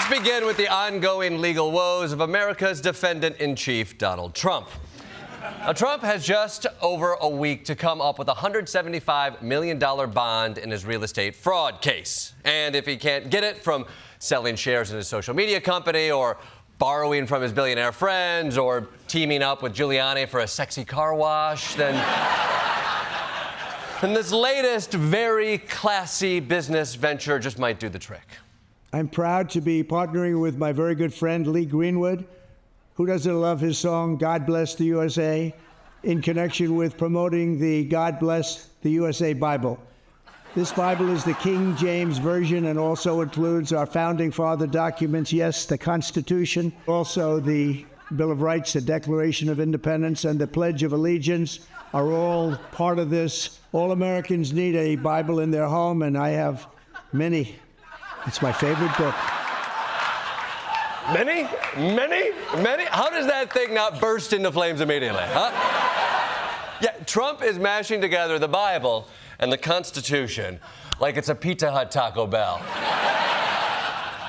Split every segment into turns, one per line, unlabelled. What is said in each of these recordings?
Let's begin with the ongoing legal woes of America's defendant-in-chief, Donald Trump. Now, Trump has just over a week to come up with a $175 million bond in his real estate fraud case. And if he can't get it from selling shares in his social media company or borrowing from his billionaire friends or teaming up with Giuliani for a sexy car wash, then this latest very classy business venture just might do the trick.
I'm proud to be partnering with my very good friend Lee Greenwood, who doesn't love his song, God Bless the USA, in connection with promoting the God Bless the USA Bible. This Bible is the King James Version and also includes our founding father documents, yes, the Constitution, also the Bill of Rights, the Declaration of Independence, and the Pledge of Allegiance are all part of this. All Americans need a Bible in their home, and I have many. It's my favorite book.
Many? How does that thing not burst into flames immediately, huh? Yeah, Trump is mashing together the Bible and the Constitution like it's a Pizza Hut Taco Bell.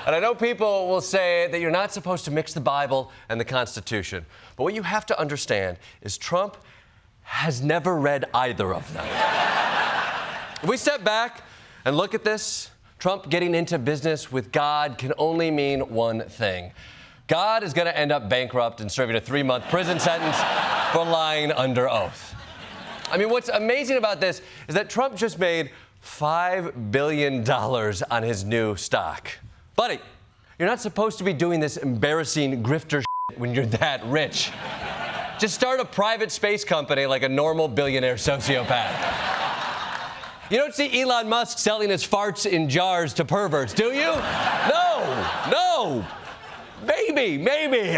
And I know people will say that you're not supposed to mix the Bible and the Constitution, but what you have to understand is Trump has never read either of them. If we step back and look at this, Trump getting into business with God can only mean one thing. God is going to end up bankrupt and serving a 3-month prison sentence for lying under oath. I mean, what's amazing about this is that Trump just made $5 billion on his new stock. Buddy, you're not supposed to be doing this embarrassing grifter shit when you're that rich. Just start a private space company like a normal billionaire sociopath. You don't see Elon Musk selling his farts in jars to perverts, do you? No. Maybe.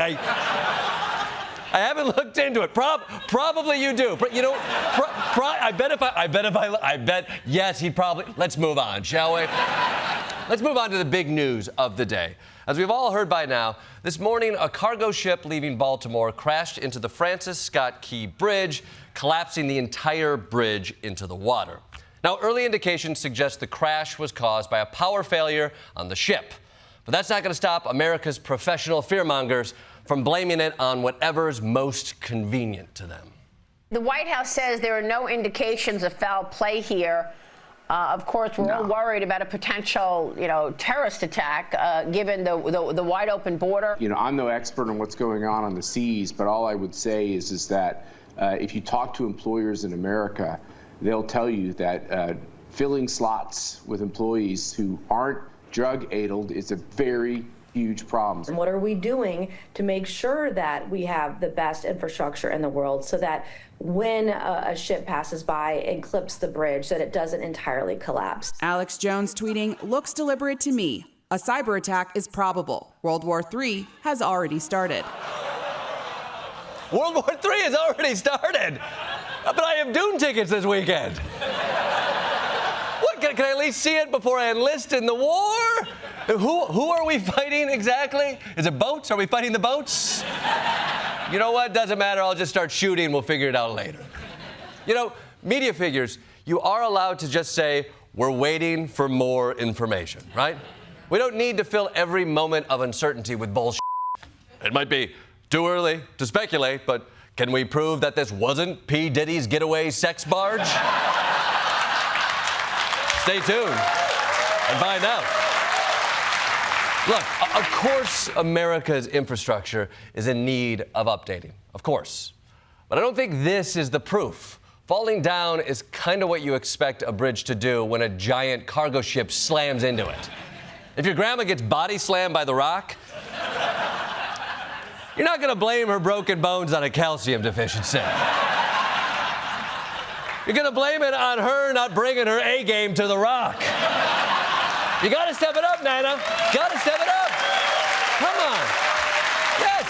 I haven't looked into it. Probably you do. You know, I bet. Yes, he probably. Let's move on, shall we? Let's move on to the big news of the day. As we've all heard by now, this morning a cargo ship leaving Baltimore crashed into the Francis Scott Key Bridge, collapsing the entire bridge into the water. Now, early indications suggest the crash was caused by a power failure on the ship. But that's not going to stop America's professional fearmongers from blaming it on whatever's most convenient to them.
The White House says there are no indications of foul play here. Of course, we're all worried about a potential, terrorist attack, given the wide open border.
I'm no expert on what's going on the seas, but all I would say is that if you talk to employers in America, they'll tell you that filling slots with employees who aren't drug-addled is a very huge problem.
And what are we doing to make sure that we have the best infrastructure in the world so that when a ship passes by and clips the bridge, that it doesn't entirely collapse?
Alex Jones tweeting, "Looks deliberate to me. A cyber attack is probable. World War III has already started."
World War III has already started. But I have Dune tickets this weekend. What, can I at least see it before I enlist in the war? Who are we fighting exactly? Is it boats? Are we fighting the boats? You know what? Doesn't matter. I'll just start shooting. We'll figure it out later. Media figures, you are allowed to just say, we're waiting for more information, right? We don't need to fill every moment of uncertainty with bullshit. It might be too early to speculate, but can we prove that this wasn't P. Diddy's getaway sex barge? Stay tuned and find out. Look, of course America's infrastructure is in need of updating, of course. But I don't think this is the proof. Falling down is kind of what you expect a bridge to do when a giant cargo ship slams into it. If your grandma gets body slammed by the rock, you're not going to blame her broken bones on a calcium deficiency. You're going to blame it on her not bringing her A game to the rock. You got to step it up, Nana. Got to step it up. Come on. Yes.